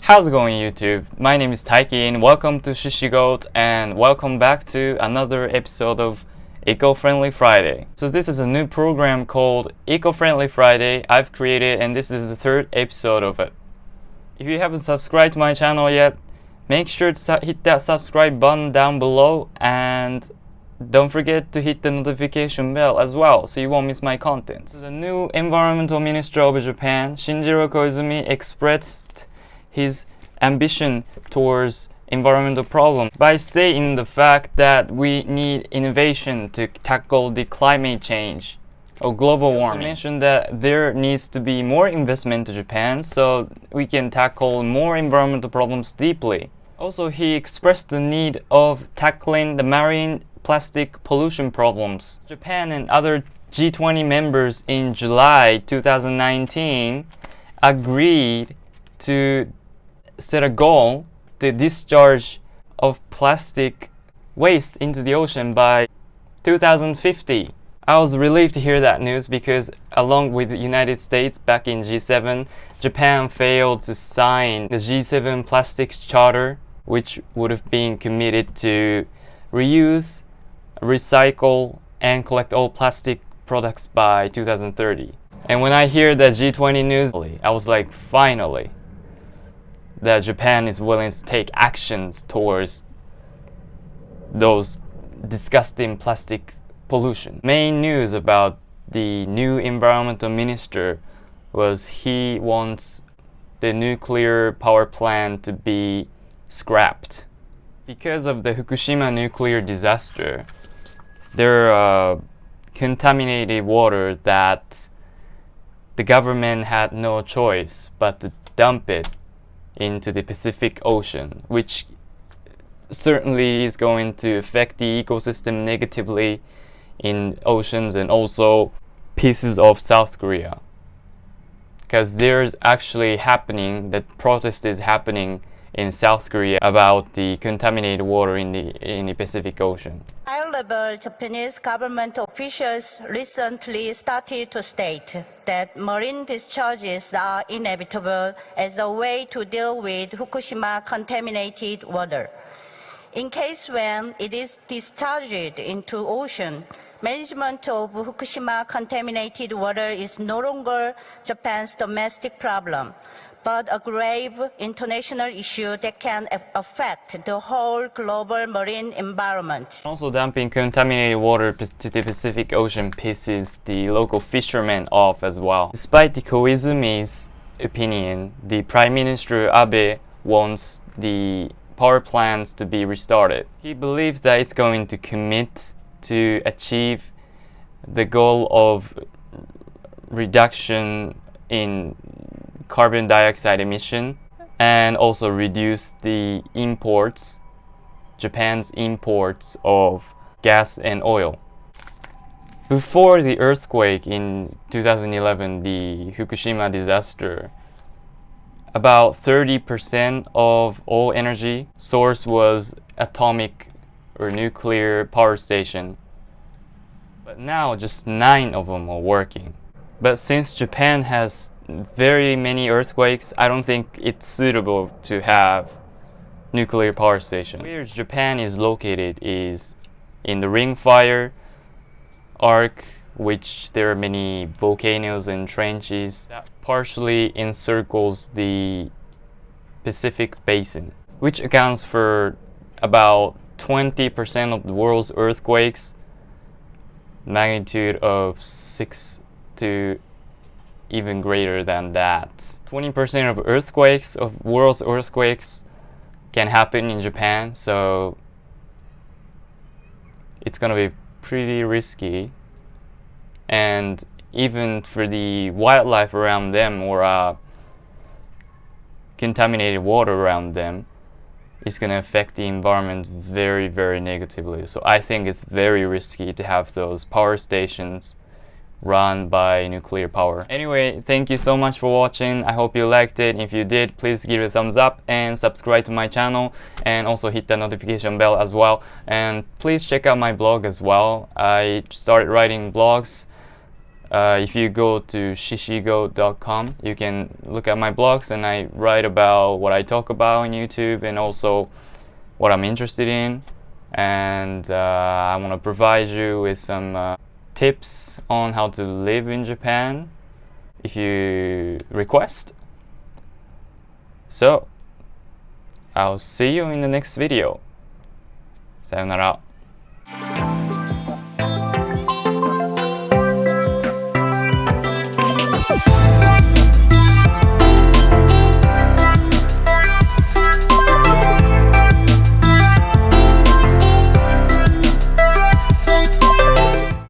How's it going, YouTube? My name is Taiki and welcome to Shishi Goat and welcome back to another episode of Eco-Friendly Friday. So this is a new program called Eco-Friendly Friday I've created, and this is the third episode of it. If you haven't subscribed to my channel yet, make sure to hit that subscribe button down below and don't forget to hit the notification bell as well so you won't miss my contents. The new Environmental Minister of Japan, Shinjiro Koizumi, expressed his ambition towards environmental problems by stating the fact that we need innovation to tackle the climate change or global warming. He mentioned that there needs to be more investment to Japan so we can tackle more environmental problems deeply. Also, he expressed the need of tackling the marine plastic pollution problems. Japan and other G20 members in July 2019 agreed to set a goal to discharge of plastic waste into the ocean by 2050. I was relieved to hear that news because along with the United States back in G7, Japan failed to sign the G7 Plastics Charter, which would have been committed to reuse, recycle, and collect all plastic products by 2030. And when I hear that G20 news, I was like, finally, that Japan is willing to take actions towards those disgusting plastic pollution. Main news about the new environmental minister was he wants the nuclear power plant to be scrapped. Because of the Fukushima nuclear disaster, there are contaminated water that the government had no choice but to dump it into the Pacific Ocean, which certainly is going to affect the ecosystem negatively in oceans and also pieces of South Korea. Because there's actually the protest is happening in South Korea about the contaminated water in the Pacific Ocean. High-level Japanese government officials recently started to state that marine discharges are inevitable as a way to deal with Fukushima contaminated water. In case when it is discharged into ocean, management of Fukushima contaminated water is no longer Japan's domestic problem, but a grave international issue that can affect the whole global marine environment. Also, dumping contaminated water to the Pacific Ocean pisses the local fishermen off as well. Despite the Koizumi's opinion, the Prime Minister Abe wants the power plants to be restarted. He believes that it's going to commit to achieve the goal of reduction in carbon dioxide emission and also reduce the Japan's imports of gas and oil. Before the earthquake in 2011, the Fukushima disaster, about 30% of all energy source was atomic or nuclear power station. But now just 9 of them are working. But since Japan has very many earthquakes, I don't think it's suitable to have nuclear power station. Where Japan is located is in the Ring Fire arc, which there are many volcanoes and trenches that partially encircles the Pacific Basin, which accounts for about 20% of the world's earthquakes, magnitude of 6 to even greater than that. 20% of world's earthquakes can happen in Japan, so it's gonna be pretty risky. And even for the wildlife around them or contaminated water around them, it's gonna affect the environment very, very negatively. So I think it's very risky to have those power stations run by nuclear power. Anyway, thank you so much for watching. I hope you liked it. If you did, please give it a thumbs up and subscribe to my channel and also hit the notification bell as well. And please check out my blog as well. I started writing blogs If you go to shishigoat.com, you can look at my blogs, and I write about what I talk about on YouTube and also what I'm interested in. And I want to provide you with some tips on how to live in Japan if you request. So, I'll see you in the next video. さよなら。you